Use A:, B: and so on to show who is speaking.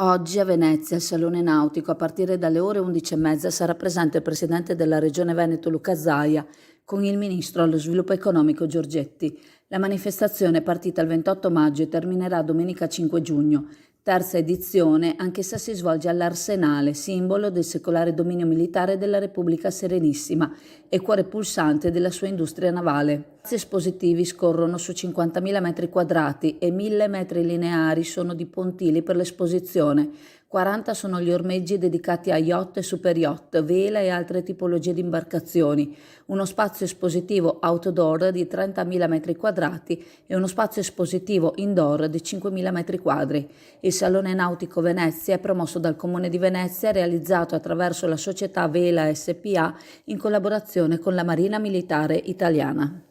A: Oggi a Venezia, al Salone Nautico, a partire dalle ore 11:30 sarà presente il presidente della Regione Veneto Luca Zaia con il ministro allo sviluppo economico Giorgetti. La manifestazione è partita il 28 maggio e terminerà domenica 5 giugno, terza edizione, anch'essa si svolge all'Arsenale, simbolo del secolare dominio militare della Repubblica Serenissima e cuore pulsante della sua industria navale. Spazi espositivi scorrono su 50.000 metri quadrati e 1.000 metri lineari sono di pontili per l'esposizione. 40 sono gli ormeggi dedicati a yacht e super yacht, vela e altre tipologie di imbarcazioni, uno spazio espositivo outdoor di 30.000 metri quadrati e uno spazio espositivo indoor di 5.000 metri quadri. Il Salone Nautico Venezia è promosso dal Comune di Venezia e realizzato attraverso la società Vela SpA in collaborazione con la Marina Militare Italiana.